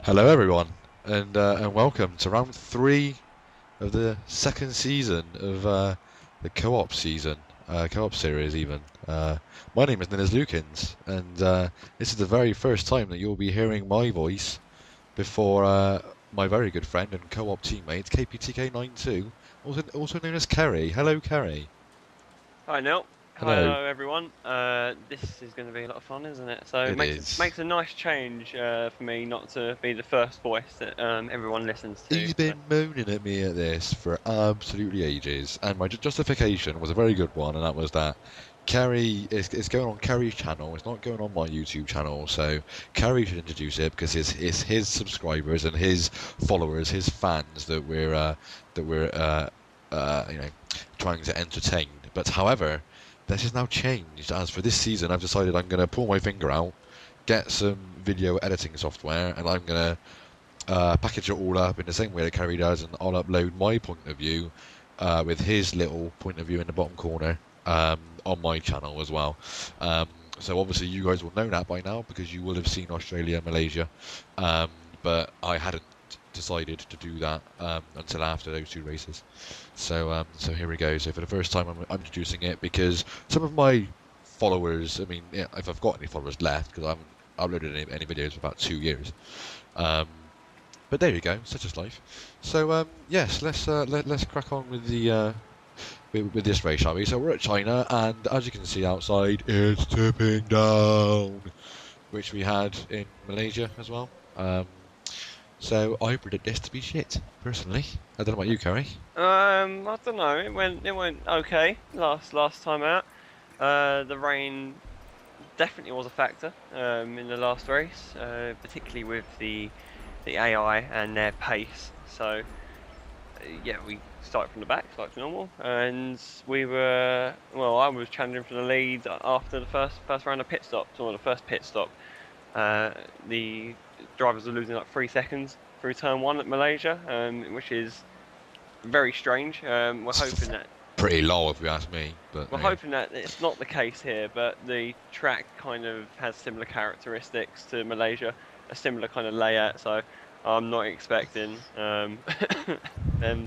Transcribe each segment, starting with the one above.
Hello everyone, and welcome to round 3 of the second season of the co-op season, co-op series even. My name is NillisLukins, and this is the very first time that you'll be hearing my voice before my very good friend and co-op teammate Kptk92, also known as Kerry. Hello, Kerry. Hi Neil. Hello. Hello everyone. This is going to be a lot of fun, isn't it? So it It makes is. a nice change for me not to be the first voice that everyone listens to. He's So. been moaning at me at this for absolutely ages, and my justification was a very good one, and that was that Kerry is going on Kerry's channel. It's not going on my YouTube channel, so Kerry should introduce it because it's his subscribers and his followers, his fans that we're you know trying to entertain. But however, this has now changed. As for this season, I've decided I'm going to pull my finger out, get some video editing software, and I'm going to package it all up in the same way that Kerry does, and I'll upload my point of view with his little point of view in the bottom corner on my channel as well. So obviously you guys will know that by now because you will have seen Australia, Malaysia, but I hadn't decided to do that until after those two races. So here we go. So for the first time, I'm introducing it because some of my followers, I mean, yeah, if I've got any followers left, because I haven't uploaded any videos for about 2 years. Um, but there you go, such is life. So yes, let's crack on with the with this race, shall we? So we're at China, and as you can see outside, it's tipping down, which we had in Malaysia as well. So I predict this to be shit, personally. I don't know about you, Kerry. I don't know. It went okay last time out. The rain definitely was a factor in the last race, particularly with the AI and their pace. So yeah, we started from the back like normal, and I was challenging for the lead after the first round of pit stops, or the first pit stop. The drivers were losing like 3 seconds through turn 1 at Malaysia, which is very strange. We're hoping that Pretty low, if you ask me. But we're yeah. hoping that it's not the case here, but the track kind of has similar characteristics to Malaysia, a similar kind of layout. So I'm not expecting them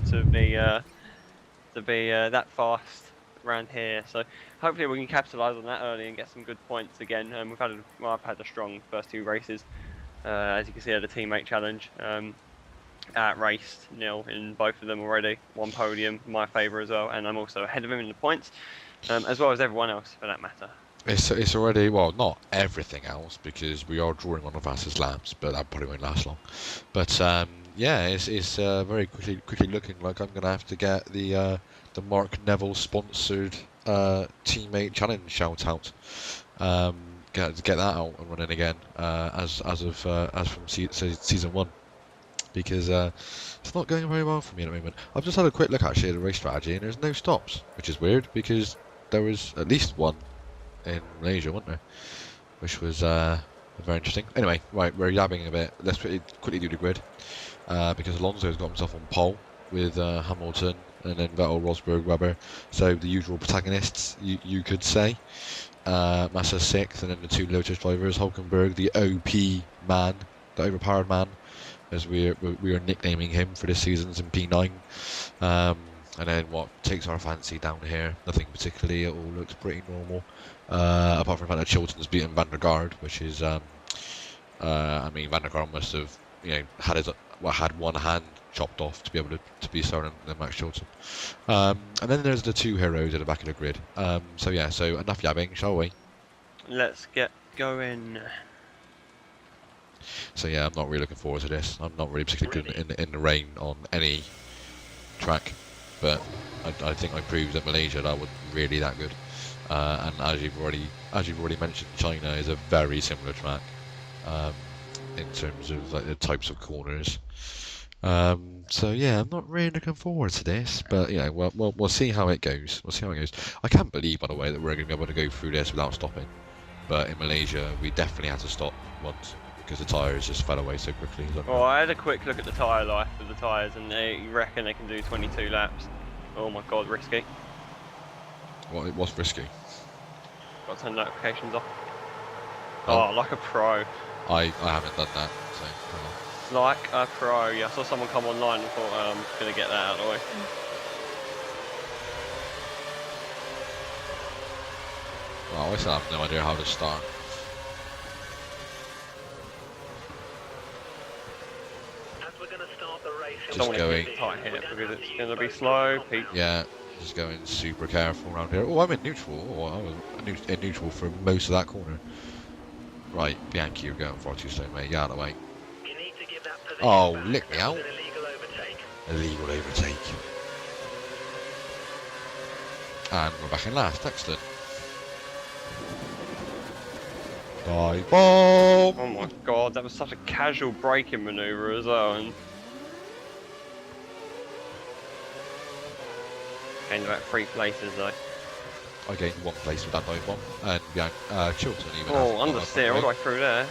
to be that fast around here. So hopefully we can capitalise on that early and get some good points again. I've had a strong first 2 races, as you can see at the teammate challenge. Raced nil in both of them already. 1 podium, my favour as well, and I'm also ahead of him in the points, as well as everyone else for that matter. It's already, well, not everything else because we are drawing on the fastest laps, but that probably won't last long. But yeah, it's very quickly looking like I'm gonna have to get the Mark Neville sponsored teammate challenge shout out. Get that out and running again as from season 1 because it's not going very well for me at the moment. I've just had a quick look actually at the race strategy and there's no stops, which is weird because there was at least one in Malaysia, wasn't there? Which was very interesting. Anyway, right, we're yabbing a bit. Let's quickly do the grid because Alonso's got himself on pole with Hamilton and then Vettel, Rosberg, Webber. So the usual protagonists, you could say. Massa 6th, and then the 2 Lotus drivers, Hulkenberg, the OP man, the overpowered man, as we are nicknaming him for this season's in P9. And then what takes our fancy down here? Nothing particularly. It all looks pretty normal, apart from the fact that Chilton's beaten Van der Garde, which is, I mean, Van der Garde must have, had one hand chopped off to be able to be certain than Max Chilton. And then there's the 2 heroes at the back of the grid. So yeah, so enough yabbing, shall we? Let's get going. So yeah, I'm not really looking forward to this. I'm not really particularly good in the rain on any track, but I think I proved at Malaysia that I wasn't really that good. And as you've already mentioned, China is a very similar track in terms of like the types of corners. So yeah, I'm not really looking forward to this, but yeah, we'll see how it goes. We'll see how it goes. I can't believe, by the way, that we're going to be able to go through this without stopping. But in Malaysia, we definitely had to stop once because the tyres just fell away so quickly. Well, I had a quick look at the tyre life of the tyres, and you reckon they can do 22 laps. Oh my god, risky. Well, it was risky. Got to turn notifications off. Oh, like a pro. I haven't done that, so like a pro. Yeah, I saw someone come online and thought, I'm just going to get that out of the way. Well, I still have no idea how to start. Just going. Tight here because it's going to be slow. Pete. Yeah, just going super careful around here. Oh, I'm in neutral. Oh, I was in neutral for most of that corner. Right, Bianchi, you're going far too slow, mate. Get out of the way. Oh, lick me out. Illegal overtake. And we're back in last. Excellent. Dive bomb! Oh my god, that was such a casual braking manoeuvre as well. And gained about 3 places though. I gained 1 place with that dive bomb. And Chilton even. Oh, understeer all the way through there.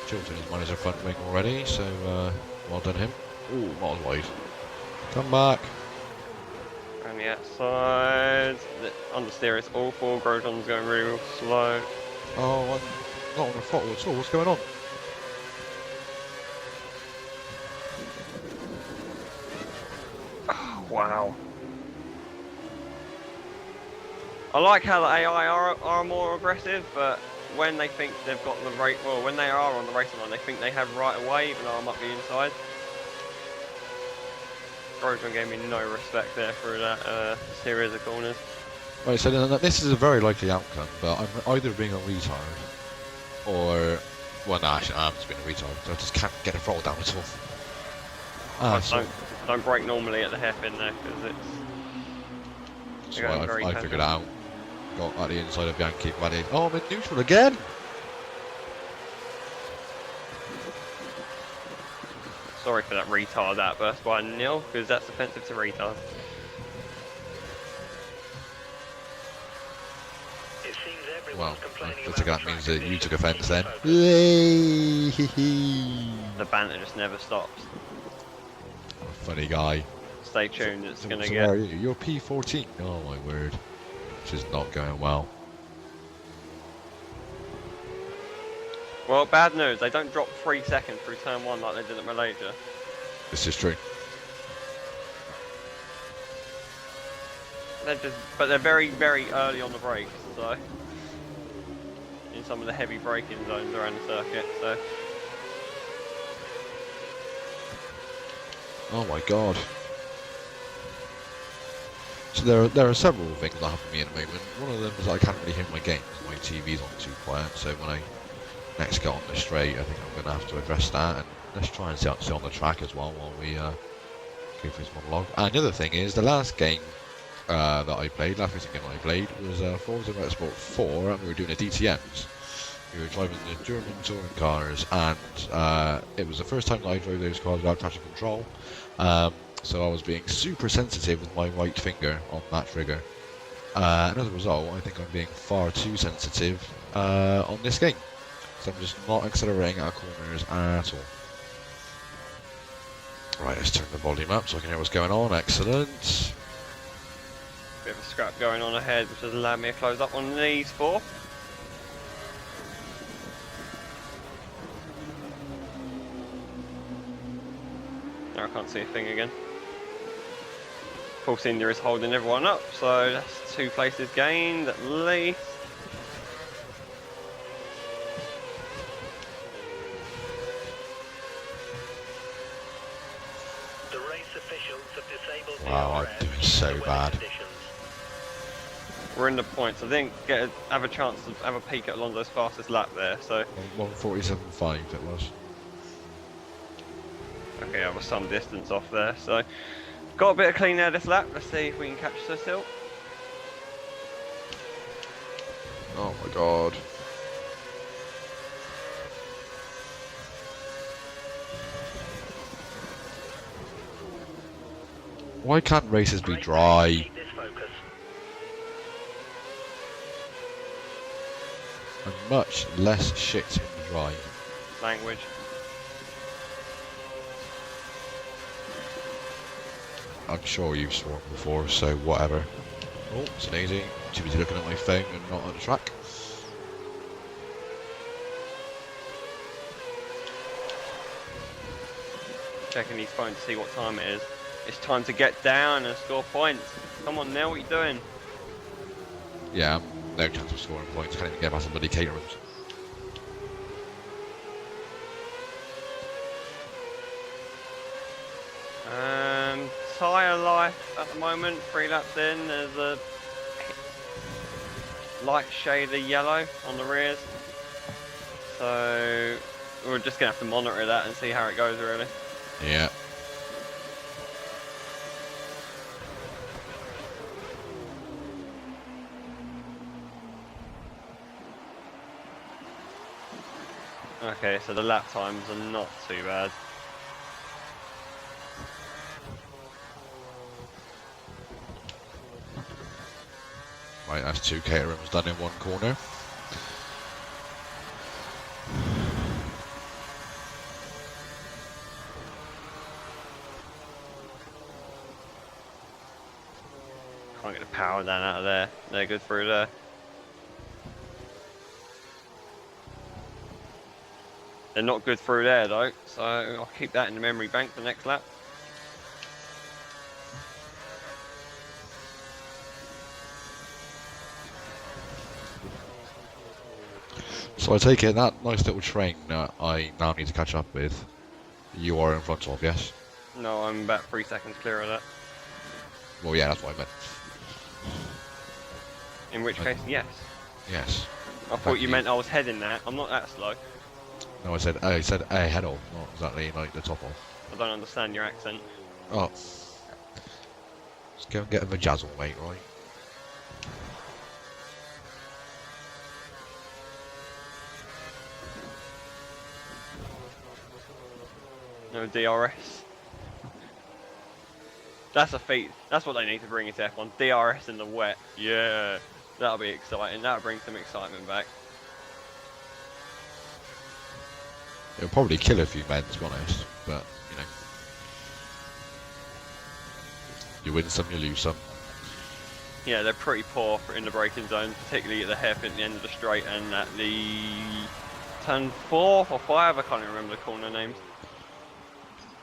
Chilton has managed a front wing already, so well done him. Ooh, miles wide. Come back. Around the outside. The understeer is awful. Grosjean's going really real slow. Oh, I'm not on the throttle at all. What's going on? Oh, wow. I like how the AI are more aggressive, but when they think they've got the right, well, when they are on the racing line, they think they have right away, even though I'm up the inside. Grosjean gave me no respect there through that series of corners. Right, so this is a very likely outcome, but I'm either being a retard, or, well, no, actually, I'm just being a retard, so I just can't get a throttle down at all. Don't brake normally at the hairpin there, because it's... So I figured it out. Got at the inside of Bianchi, ready. Oh, I'm in neutral again! Sorry for that retard outburst by Nil, because that's offensive to retards. Well, I think that means that you took offence then. The banter just never stops. Funny guy. Stay tuned, it's going to get... Where are you? You're P14. Oh my word. Which is not going well. Well, bad news. They don't drop 3 seconds through turn 1 like they did at Malaysia. This is true. But they're very, very early on the brakes, so... in some of the heavy braking zones around the circuit, so... Oh my god. So there are several things that happen to me at the moment. One of them is I can't really hear my games. My TV's on too quiet, so when I next get on the straight, I think I'm going to have to address that. And let's try and stay on the track as well while we go through this monologue. And the other thing is, the last game that I played, last racing game I played, was Forza Motorsport 4, and we were doing a DTMs. We were driving the German touring cars, and it was the first time that I drove those cars without traction control. So I was being super sensitive with my right finger on that trigger. And as a result, I think I'm being far too sensitive on this game. So I'm just not accelerating out of corners at all. Right, let's turn the volume up so I can hear what's going on. Excellent. Bit of a scrap going on ahead, which has allowed me to close up on these 4. I can't see a thing again. Full Senior is holding everyone up, so that's 2 places gained at least. The race officials have disabled wow, I'm doing so bad. We're in the points. I didn't have a chance to have a peek at Alonso's fastest lap there, so... 1:47.5 it was. Okay, I was some distance off there, so... Got a bit of clean air this lap. Let's see if we can catch the tilt. Oh my god. Why can't races be dry? And much less shit in the dry. Language. I'm sure you've sworn before, so whatever. Oh, it's an easy. Too busy looking at my phone and not on the track. checking his phone to see what time it is. It's time to get down and score points. Come on, Neil, what are you doing? Yeah, no chance of scoring points. Can't even get past the bloody caterers. Tyre life at the moment, 3 laps in, there's a light shade of yellow on the rears. So we're just going to have to monitor that and see how it goes really. Yeah. Okay, so the lap times are not too bad. Right, that's 2 caterers done in one corner. Can't get the power down out of there. They're good through there. They're not good through there though, so I'll keep that in the memory bank for next lap. So I take it that nice little train I now need to catch up with, you are in front of, yes? No, I'm about 3 seconds clear of that. Well, yeah, that's what I meant. In which case, yes. Yes. I thought you meant I was heading that. I'm not that slow. No, I said ahead of, not exactly like the top of. I don't understand your accent. Oh. Let's go and get a vajazzle, mate, right? No DRS. That's a feat. That's what they need to bring into F1. DRS in the wet. Yeah. That'll be exciting. That'll bring some excitement back. It'll probably kill a few men, to be honest, but, you know. You win some, you lose some. Yeah, they're pretty poor in the braking zone, particularly at the hairpin at the end of the straight and at the turn 4 or 5, I can't even remember the corner names.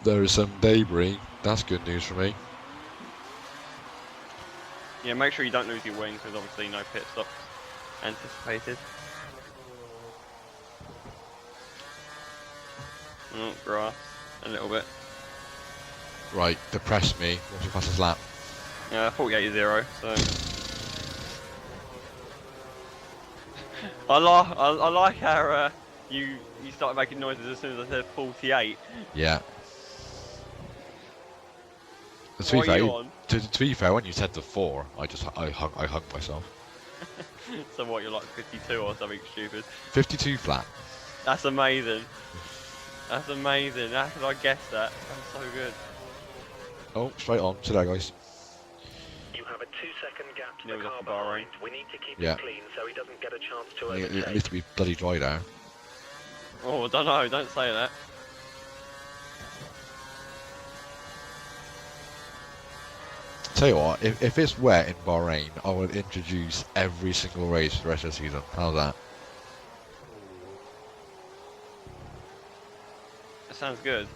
There is some debris. That's good news for me. Yeah, make sure you don't lose your wings, because obviously no pit stops anticipated. Oh, grass, a little bit. Right, depress me. What's your fastest lap? 48.0, so... I like how you started making noises as soon as I said 48. Yeah. What are you on? To be fair, when you said the 4, I hung myself. So what, you're like 52 or something stupid? 52 flat. That's amazing. That's amazing. How could I guess that? That's so good. Oh, straight on. See you later, guys. You have a 2-second gap to Neil's the off car the bar, behind. We need to keep Yeah. it clean so he doesn't get a chance to It overtake. needs to be bloody dry there. Oh, I don't know. Don't say that. Tell you what, if it's wet in Bahrain, I would introduce every single race for the rest of the season. How's that? That sounds good.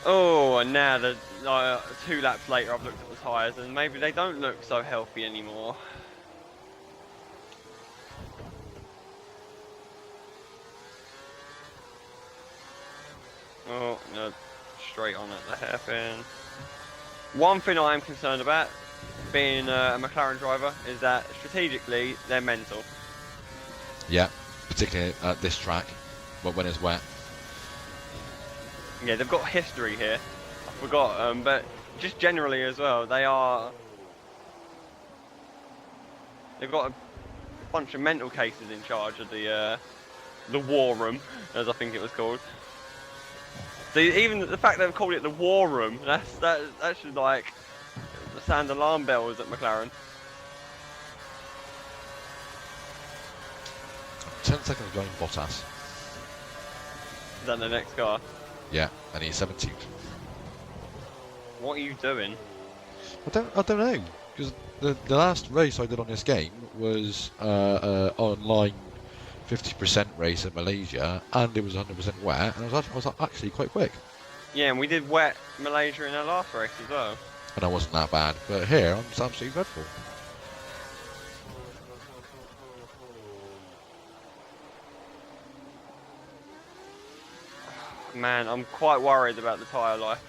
Oh, and now the 2 laps later, I've looked at the tyres, and maybe they don't look so healthy anymore. Oh, no, straight on at the hairpin. One thing I am concerned about, being a McLaren driver, is that strategically they're mental. Yeah, particularly at this track, but when it's wet. Yeah, they've got history here. I forgot, but just generally as well, they've got a bunch of mental cases in charge of the war room, as I think it was called. Even the fact they've called it the war room, that should like sound alarm bells at McLaren. 10 seconds going Bottas. Is that the next car? Yeah, and he's 17th. What are you doing? I don't know, because the last race I did on this game was online 50% race at Malaysia, and it was 100% wet, and I was actually quite quick. Yeah, and we did wet Malaysia in our last race as well. And I wasn't that bad. But here, I'm just absolutely dreadful. Man, I'm quite worried about the tyre life.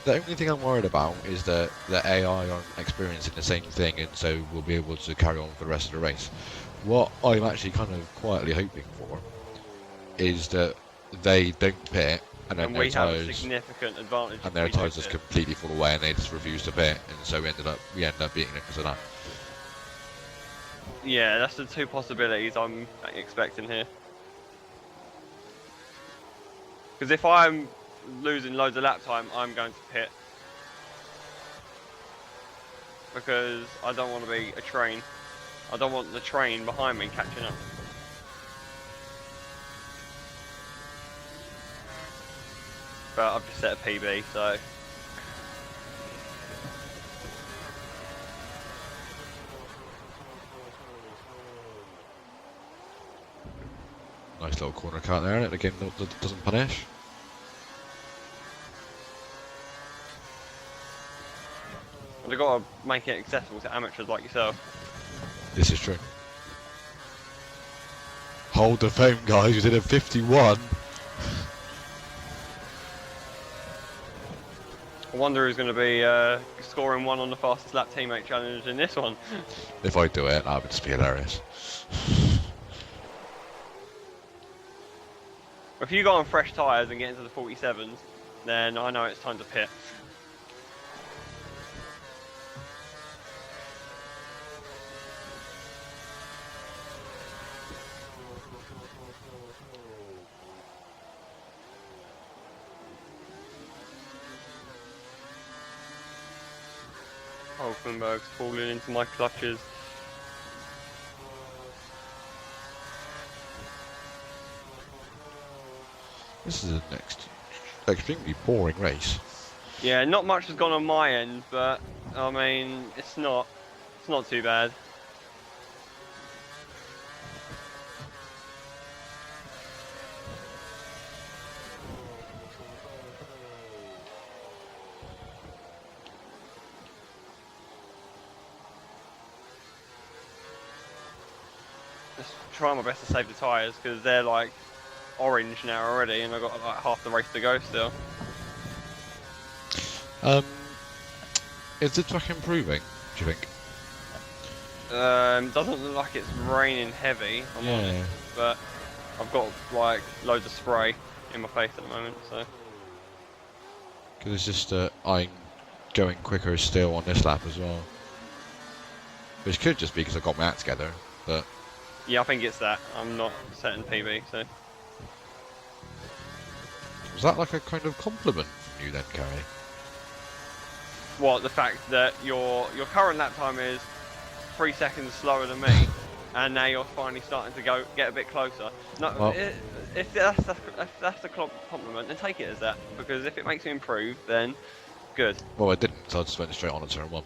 The only thing I'm worried about is that the AI aren't experiencing the same thing, and so we'll be able to carry on for the rest of the race. What I'm actually kind of quietly hoping for is that they don't pit, and then And their we have a tyres significant advantage. and if their we do tyres just pit. completely fall away, and they just refuse to pit, and so we end up beating it because of that. Yeah, that's the two possibilities I'm expecting here. Because if I'm losing loads of lap time, I'm going to pit. Because I don't want to be a train. I don't want the train behind me catching up. But I've just set a PB, so... Nice little corner cut there, and again, that doesn't punish. I've got to make it accessible to amateurs like yourself. This is true. Hold the phone, guys. You did a 51. I wonder who's going to be scoring one on the fastest lap teammate challenge in this one. If I do it, that would just be hilarious. If you go on fresh tyres and get into the 47s, then I know it's time to pit. Hulkenberg's falling into my clutches. This is an extremely boring race. Yeah, not much has gone on my end, but I mean, it's not too bad. Just trying my best to save the tyres because they're like orange now already, and I've got like half the race to go still. Is the track improving, do you think? Doesn't look like it's raining heavy, I'm honest, but I've got like loads of spray in my face at the moment, so. Because it's just I'm going quicker still on this lap as well. Which could just be because I got my act together, but... Yeah, I think it's that. I'm not setting PB, so. Was that like a kind of compliment from you then, Kerry? What, the fact that your current lap time is 3 seconds slower than me, and now you're finally starting to get a bit closer. No, Well, if that's a compliment, then take it as that, because if it makes me improve, then good. well, I didn't, so I just went straight on to turn one.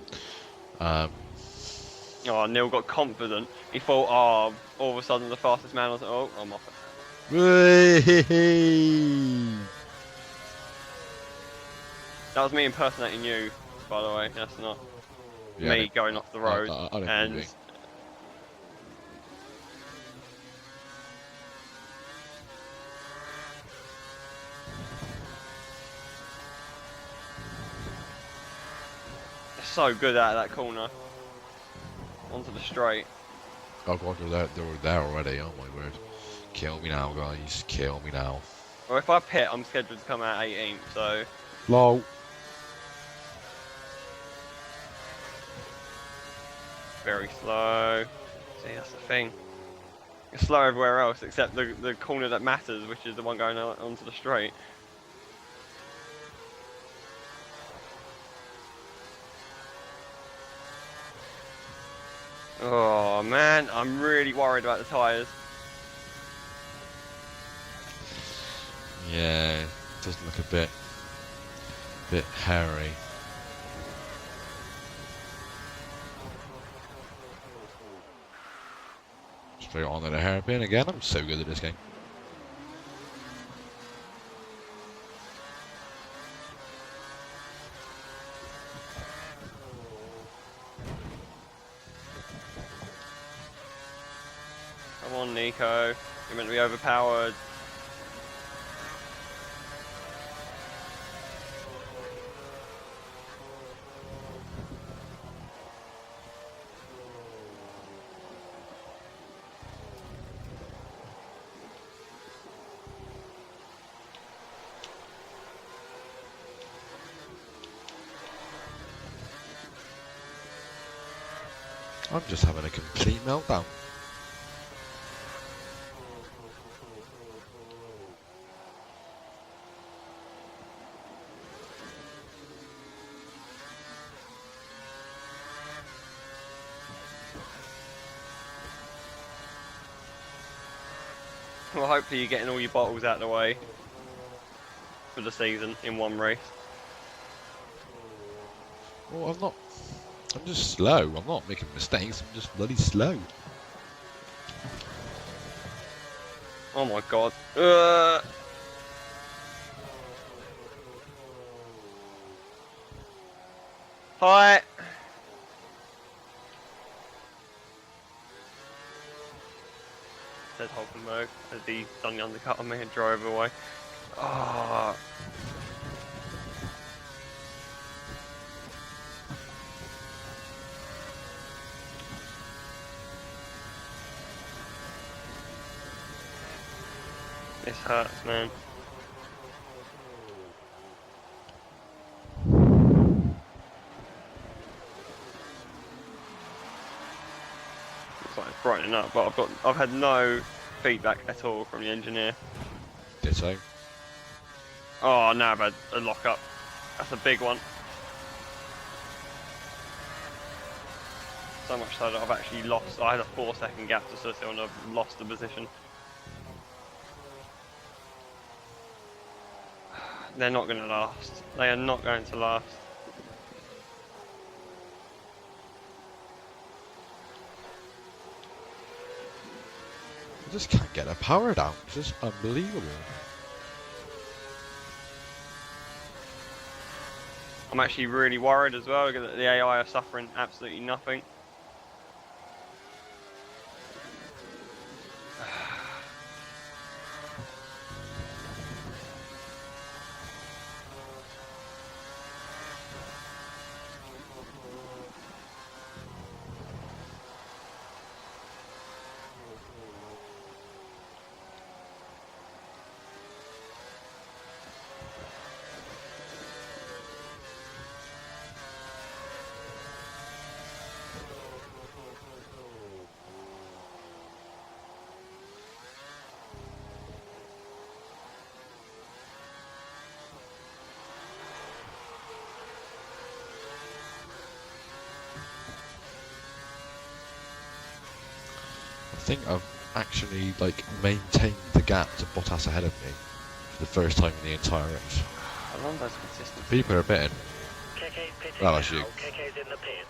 Oh, Neil got confident. He thought, oh, all of a sudden the fastest man was, oh, I'm off it. That was me impersonating you, by the way. That's not me going off the road. I don't and really. so good out of that corner. Onto the straight. Oh god, they were there already, oh my word. Kill me now, guys. Kill me now. Well, if I pit, I'm scheduled to come out 18th, so... Lol. Very slow. See, that's the thing. It's slow everywhere else, except the corner that matters, which is the one going out onto the straight. Oh man, I'm really worried about the tyres. Yeah, it does look a bit hairy. Straight on to the hairpin again. I'm so good at this game. Come on, Nico. You're meant to be overpowered. I'm just having a complete meltdown. Well, hopefully you're getting all your bottles out of the way for the season in one race. Well, I'm not. I'm just slow. I'm not making mistakes. I'm just bloody slow. Oh my god. Hi. Said Hulkenberg as he done the undercut on me and drove away. Ah. This hurts, man. Looks like it's brightening up, but I've had no feedback at all from the engineer. Ditto. Oh, now I've had a lock up. That's a big one. So much so that I've actually lost. I had a 4-second gap to Cecil and I've lost the position. They're not going to last. They are not going to last. I just can't get a power down. It's just unbelievable. I'm actually really worried as well because the AI are suffering absolutely nothing. I think I've actually like maintained the gap to Bottas ahead of me for the first time in the entire race. Alonso's consistent. People are betting. KK's pitting Oh, now. that's you. KK's in the pits.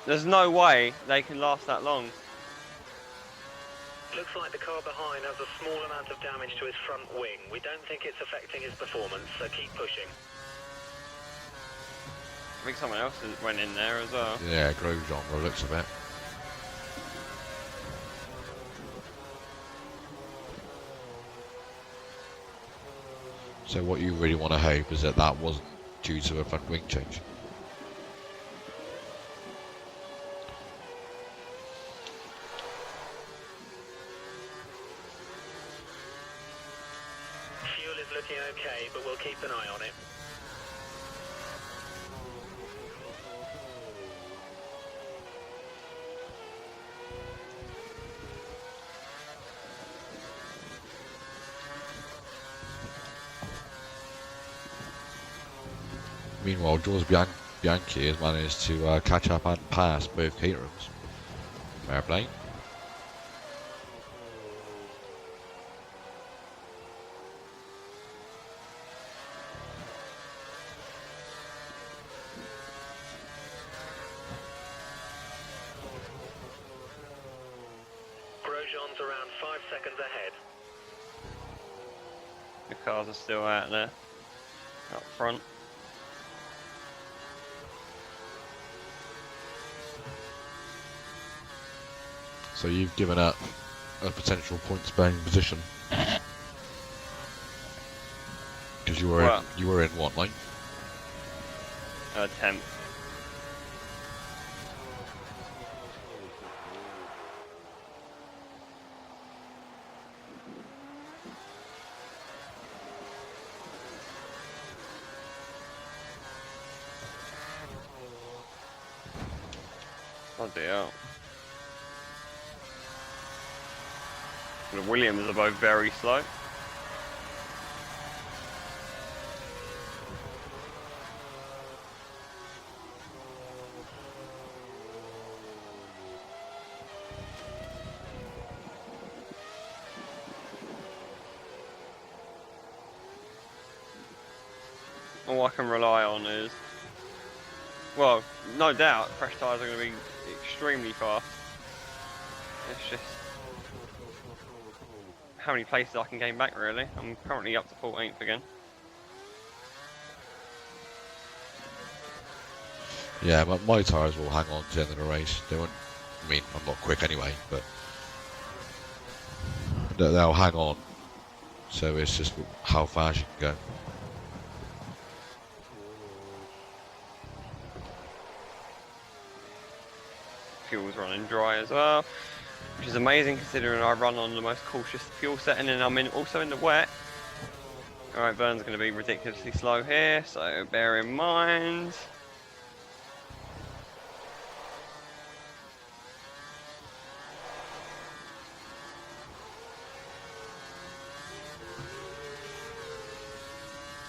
There's no way they can last that long. Looks like the car behind has a small amount of damage to his front wing. We don't think it's affecting his performance, so keep pushing. I think someone else went in there as well. Yeah, Grosjean by the looks of it. So what you really want to hope is that that wasn't due to a front wing change. Fuel is looking okay, but we'll keep an eye on it. Meanwhile, Jules Bianchi has managed to catch up and pass both Caterhams. Fair play. Grosjean's around 5 seconds ahead. The cars are still out there, up front. So you've given up a potential points-bearing position because you were in what, ninth? 10th. Bloody hell. The Williams are both very slow. All I can rely on is, well, no doubt fresh tyres are going to be extremely fast. It's just how many places I can gain back, really. I'm currently up to 14th again. Yeah, but my tyres will hang on to the end of the race. They won't. I mean, I'm not quick anyway, but they'll hang on. So it's just how fast you can go. Fuel's running dry as well, which is amazing considering I run on the most cautious fuel setting and I'm also in the wet. Alright, Vern's going to be ridiculously slow here, so bear in mind.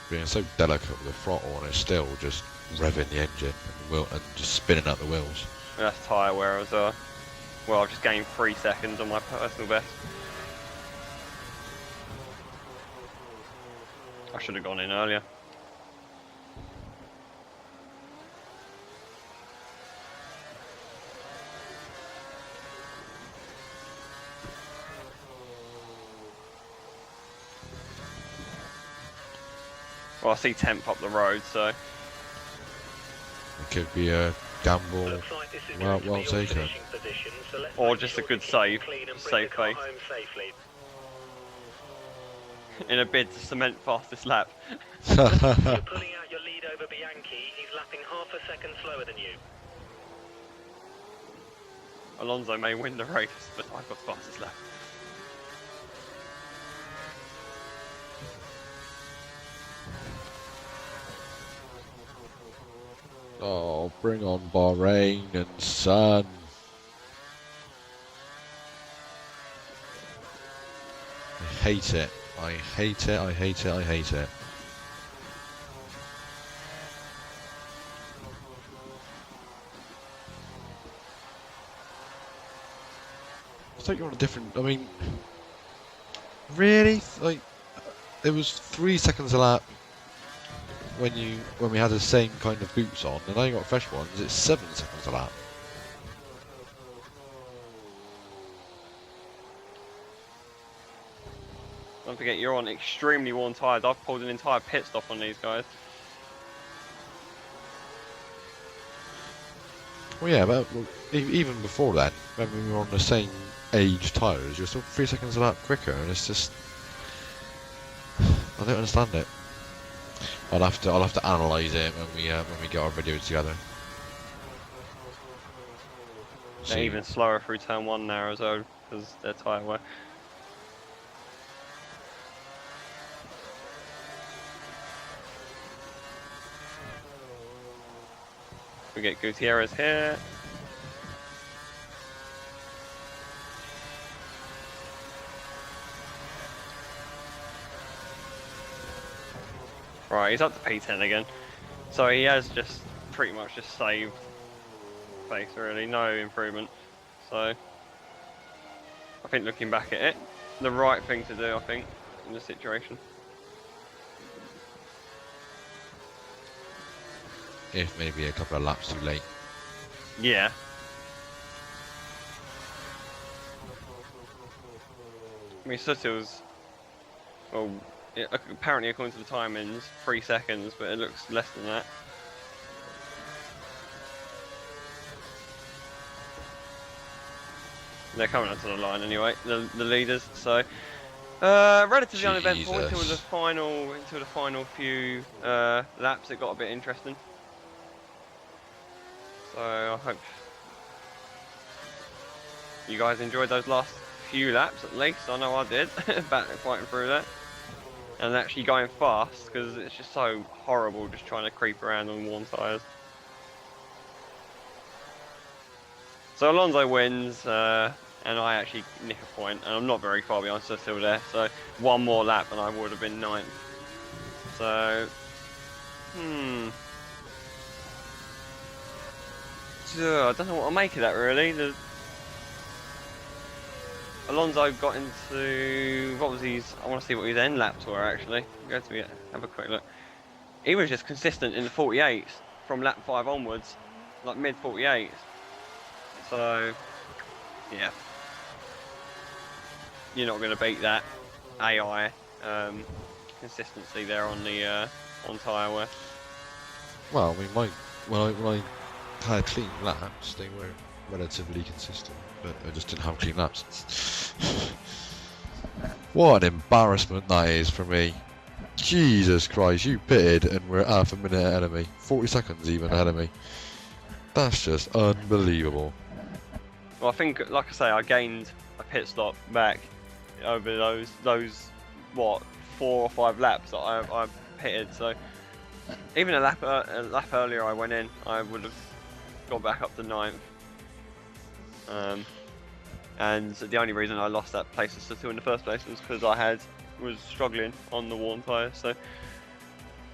Being so delicate with the throttle and it's still just revving the engine and just spinning out the wheels. And that's tyre wear as well. Well, I've just gained 3 seconds on my personal best. I should have gone in earlier. Well, I see temp up the road, so It could be a gamble, well taken. or just a good save, safe face. In a bid to cement fastest lap. You're pulling out your lead over Bianchi. He's lapping half a second slower than you. Alonso may win the race, but I've got fastest lap. Oh, bring on Bahrain and sun. I hate it. I hate it. I hate it. I hate it. It's like you're on a different. I mean, really? Like, it was 3 seconds a lap when we had the same kind of boots on, and now you got fresh ones. It's 7 seconds a lap. Don't forget, you're on extremely worn tyres. I've pulled an entire pit stop on these guys. Well, yeah, but even before then, when we were on the same age tyres, you're still 3 seconds a lap quicker, and it's just I don't understand it. I'll have to analyse it when we get our videos together. They're even slower through turn 1 now as well because their tyre wear. We get Gutierrez here. Right, he's up to P10 again. So he has just pretty much just saved face, really, no improvement. So I think looking back at it, the right thing to do, I think, in this situation. If maybe a couple of laps too late. Yeah. I mean, Suttil's, well, apparently according to the timings, 3 seconds, but it looks less than that. They're coming onto the line anyway, the leaders. So relatively uneventful until the final few laps. It got a bit interesting. So I hope you guys enjoyed those last few laps at least. I know I did. Fighting through that and actually going fast because it's just so horrible just trying to creep around on worn tyres. So Alonso wins, and I actually nick a point, and I'm not very far behind, so still there. So one more lap, and I would have been 9th. So, I don't know what to make of that really. Alonso got into, what was his? I want to see what his end laps were actually. Go to it, have a quick look. He was just consistent in the 48s from lap 5 onwards, like mid 48s. So, yeah, you're not going to beat that AI consistency there on the on tyre wear. Well, I mean, when I had clean laps, they were relatively consistent, but I just didn't have clean laps. What an embarrassment that is for me. Jesus Christ, you pitted and were half a minute ahead of me, 40 seconds even ahead of me. That's just unbelievable. Well, I think, like I say, I gained a pit stop back over those what 4 or 5 laps that I pitted. So even a lap earlier I went in, I would have got back up to 9th. And the only reason I lost that place to Suttil in the first place was because I was struggling on the worn tyres. So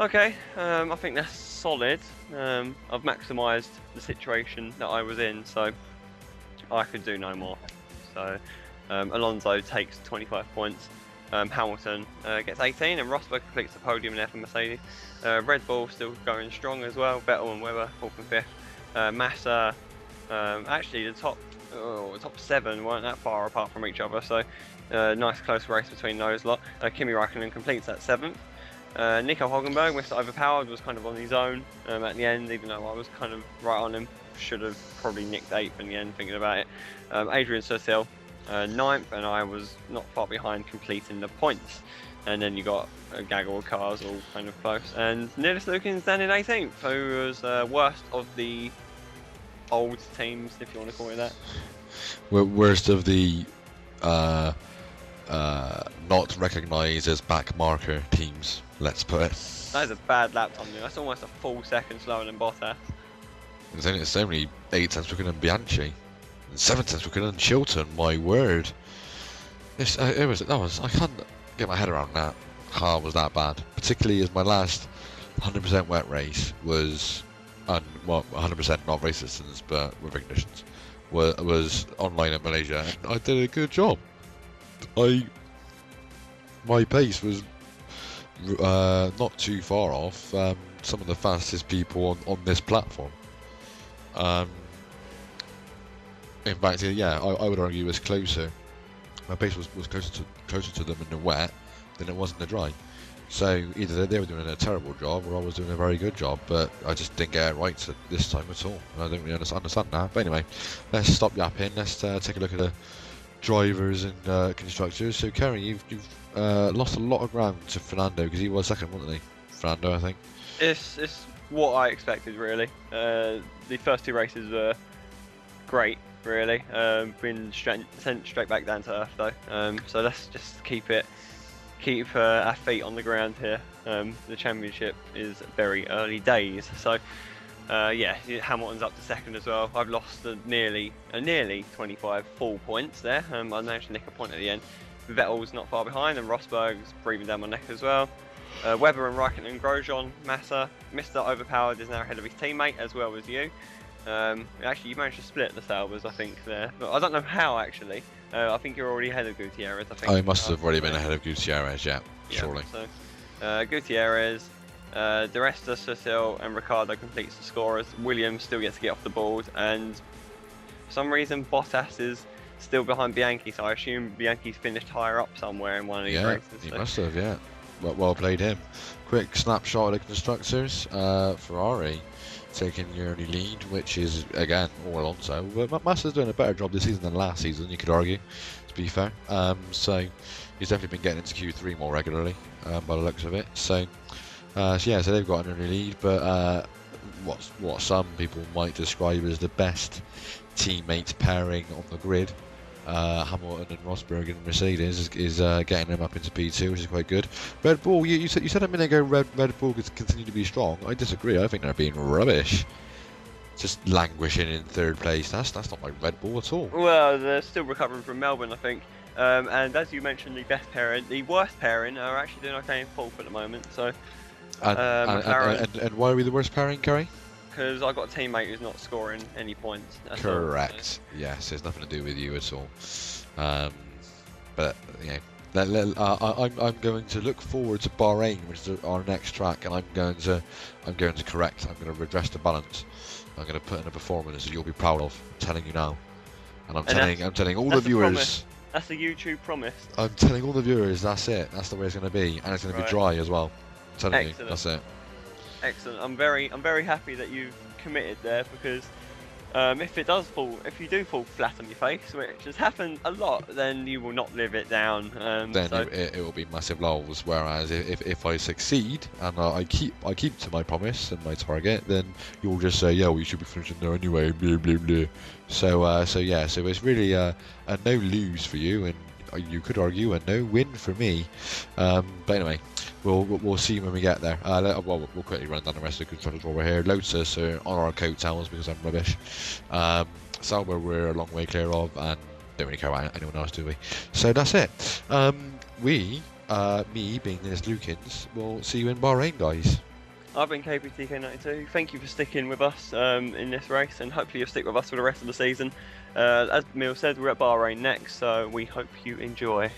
okay, I think that's solid. I've maximised the situation that I was in, so I could do no more. So Alonso takes 25 points, Hamilton gets 18, and Rosberg completes the podium there for Mercedes. Red Bull still going strong as well, Vettel and Webber 4th and 5th. Massa, actually the top 7 weren't that far apart from each other, so nice close race between those lot. Kimi Raikkonen completes at 7th. Nico Hülkenberg, Mr. Overpowered, was kind of on his own at the end, even though I was kind of right on him. Should have probably nicked 8th in the end, thinking about it. Adrian Suttil, 9th, and I was not far behind completing the points. And then you got a gaggle of cars all kind of close. And NillisLukins down in 18th, who was worst of the old teams, if you want to call it that. Worst of the not recognised as back marker teams, let's put it. That is a bad lap time. That's almost a full second slower than Bottas. It's only 8 tenths quicker than Bianchi, and 7 tenths quicker than Chilton. My word, I can't get my head around that. How was that bad? Particularly as my last 100% wet race was, 100% not race distance, but with ignitions, was online at Malaysia, and I did a good job. My pace was not too far off some of the fastest people on this platform. In fact, yeah, I would argue it was closer. My pace was closer to them in the wet than it was in the dry. So either they were doing a terrible job or I was doing a very good job, but I just didn't get it right this time at all. And I don't really understand that. But anyway, let's stop yapping. Let's take a look at the drivers and constructors. So Kerry, you've lost a lot of ground to Fernando because he was second, wasn't he? Fernando, I think. It's what I expected, really. The first 2 races were great, really. Been sent straight back down to earth though. So let's just keep our feet on the ground here. The championship is very early days. So yeah, Hamilton's up to second as well. I've lost nearly 25 full points there. I managed to nick a point at the end. Vettel's not far behind, and Rosberg's breathing down my neck as well. Webber and Raikkonen and Grosjean, Massa, Mr. Overpowered is now ahead of his teammate as well as you. Actually, you managed to split the Saubers, I think, there. But I don't know how, actually. I think you're already ahead of Gutierrez, I think. I must have already been ahead of Gutierrez, yeah, surely. So, Gutierrez, De Resta, Suttil and Ricciardo completes the scorers. Williams still gets to get off the board, and for some reason Bottas is still behind Bianchi, so I assume Bianchi's finished higher up somewhere in one of these Yeah, races. he So. must have, yeah. Well played him. Quick snapshot of the constructors. Ferrari taking the early lead, which is, again, all Alonso. But Massa's doing a better job this season than last season, you could argue, to be fair. So he's definitely been getting into Q3 more regularly, by the looks of it. So yeah, so they've got an early lead, but what some people might describe as the best teammate pairing on the grid, Hamilton and Rosberg and Mercedes is getting them up into P2, which is quite good. Red Bull, you said a minute ago Red Bull could continue to be strong. I disagree. I think they're being rubbish. Just languishing in third place. That's not like Red Bull at all. Well, they're still recovering from Melbourne, I think. And as you mentioned, the best pairing, the worst pairing are actually doing okay in fourth at the moment. So, And why are we the worst pairing, Kerry? because I've got a teammate who's not scoring any points. That's all, Correct. so. Yes, there's nothing to do with you at all. But you know, I'm going to look forward to Bahrain, which is our next track, and I'm going to correct. I'm going to redress the balance. I'm going to put in a performance that you'll be proud of. I'm telling you now, and I'm telling all the viewers. That's a YouTube promise. I'm telling all the viewers. That's it. That's the way it's going to be, and it's going to be dry as well. I'm telling you, that's it. Excellent. I'm very happy that you've committed there, because if you do fall flat on your face, which has happened a lot, then you will not live it down. It will be massive lulls. Whereas if I succeed and I keep to my promise and my target, then you'll just say, yeah, we should be finishing there anyway. Blah blah blah. So yeah, so it's really a no lose for you, and you could argue a no win for me. But anyway. We'll see when we get there. We'll quickly run down the rest of the constructors while we're here. Lotus are on our coattails because I'm rubbish. Sauber we're a long way clear of, and don't really care about anyone else, do we? So that's it. Me being NillisLukins, will see you in Bahrain, guys. I've been Kptk92. Thank you for sticking with us in this race, and hopefully you'll stick with us for the rest of the season. As Mill said, we're at Bahrain next, so we hope you enjoy.